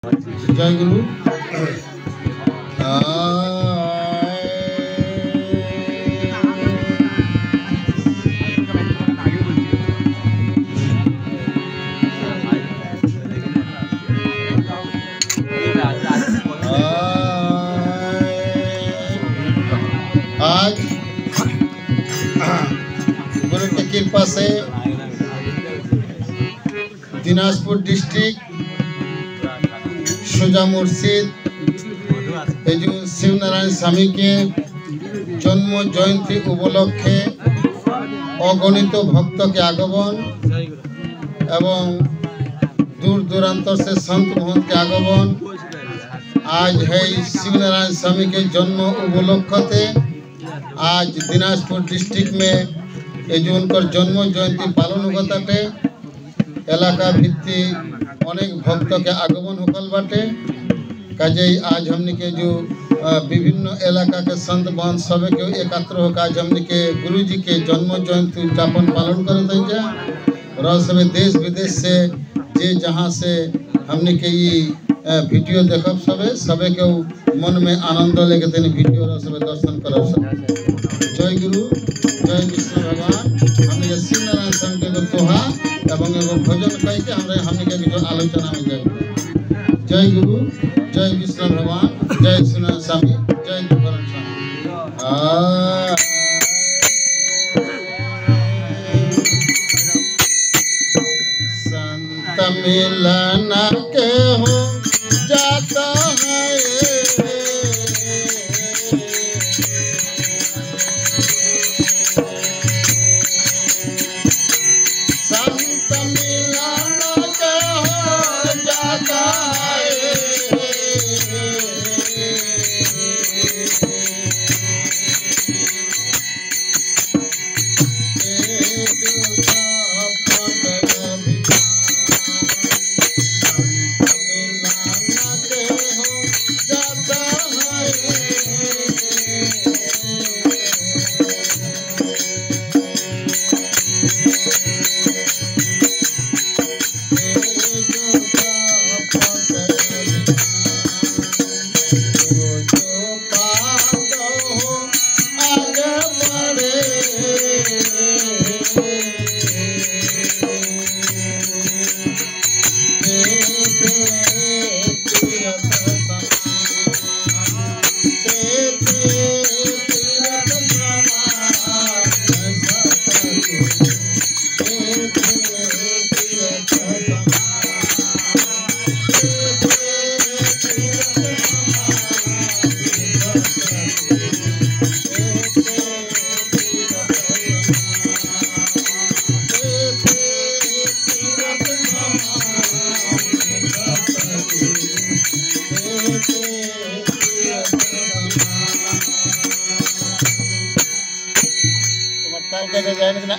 जय गुरु। आज गुरु की कृपा से दिनाजपुर डिस्ट्रिक्ट सोजा मुर्शिद शिवनारायण स्वामी के जन्म जयंती उपलक्षे अगणित भक्त के आगमन एवं दूर दूरांतर से संत महंत के आगमन आज है शिवनारायण स्वामी के जन्म उपलक्षते आज दिनाजपुर डिस्ट्रिक्ट में ये जो उनका जन्म जयंती पालन होते एलाका भित्तिक अनेक भक्त के आगमन होकल बाटे काजे आज हमने के जो विभिन्न इलाका के संत महंत सब के एकत्र होकर आज हमने के गुरु जी के जन्म जयंती उद्यापन पालन करते और सब देश विदेश से जे जहाँ से हमने के ये वीडियो देखब सबे के मन में आनंद लेके तेने वीडियो सब दर्शन करब सब। जय गुरु जय विष्णु भगवान। हमने के शिवनारायण स्वामी के दोहा एवं एगो भजन कह के हमने के जो आलोचना में जाए। जय गुरु जय विष्णु भगवान जय शिवनारायण स्वामी जय दुखहरण स्वामी। संत मिलन के हो जाता है संत मिलन के हो जाता है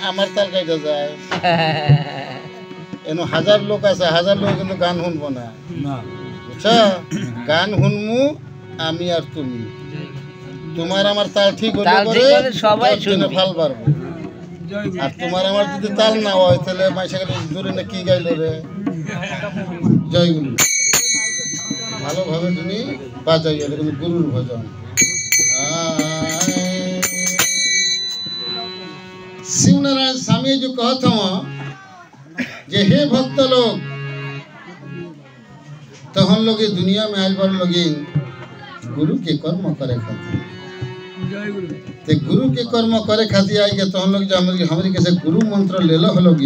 আমার তাল কাইটা যায় এনো হাজার লোক আছে হাজার লোক কিন্তু গান শুনবো না বুঝছো গান শুনমু আমি আর তুমি তোমার আমার তাল ঠিক হলে সবাই শুনে ভাল পারবো আর তোমার আমার যদি তাল না হয় তাহলে মাইসা গেলে দূরে না কি গাইলো রে। জয় গুরু ভালোভাবে তুমি বাজাইও কিন্তু গুরুর ভজন। शिवनारायण स्वामी जो कहता हूँ जे हे भक्त लोग तो हम लोग ये दुनिया में आए बार लोग गुरु के कर्म करे खातिर ते गुरु के कर्म करे खातिर आई गए तो हम लोग जो हमारी कैसे गुरु मंत्र ले लो लोग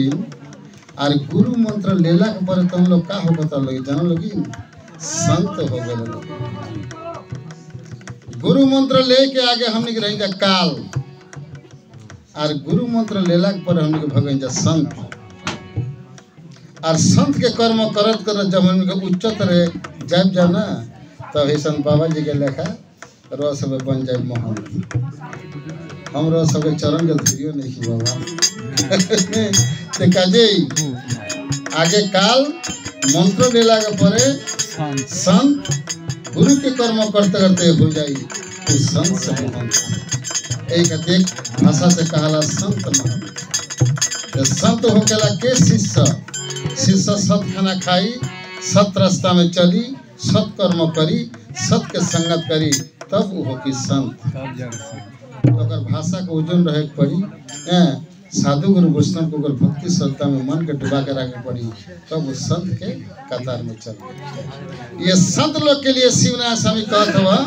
और गुरु मंत्र लेला के पर तो हम लोग का हो बता लोग जान लोग संत हो गए लोग। गुरु मंत्र लेके आगे हमने रह जा काल और गुरु मंत्र लेला पर हमने भगवान जा संत और संत के कर्म करत करत जब हमने उच्चतर जाब जाओ ना तब तो संत बाबा जी के लेखा रो सब बन जाए मोहन हम रो सब चरण के धीरियो नहीं की बाबा ते काजे आगे काल मंत्र लेला के परे संत गुरु के कर्म करते करते हो जाए तो संत से मोहन एक अधिक भाषा से कहला संत महंत। संत होकेला के शिष्य शिष्य सत खाना खाई सत रास्ता में चली सत्कर्म करी सत के संगत करी तब वो की संत। तो भाषा के ओजन रहे पड़ी साधु गुरु वैष्णव को अगर भक्ति श्रद्धा में मन के डुबा के रखे पड़ी तब वो संत के कतार में चल गए। ये संत लोग के लिए शिवनारायण स्वामी कहते हुआ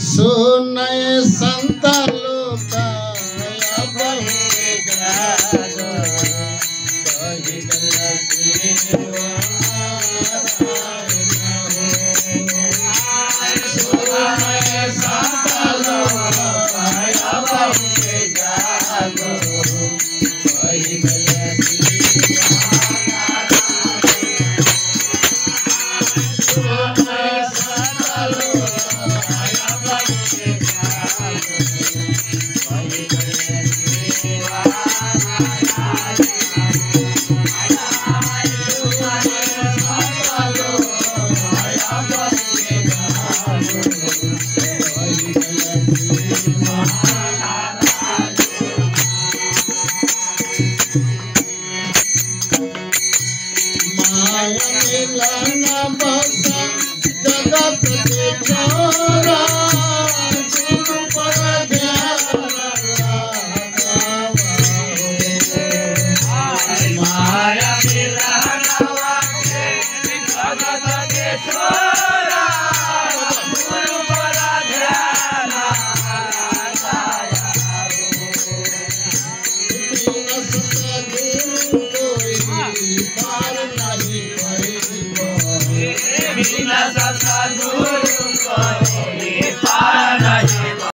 सुनय संत लोग माया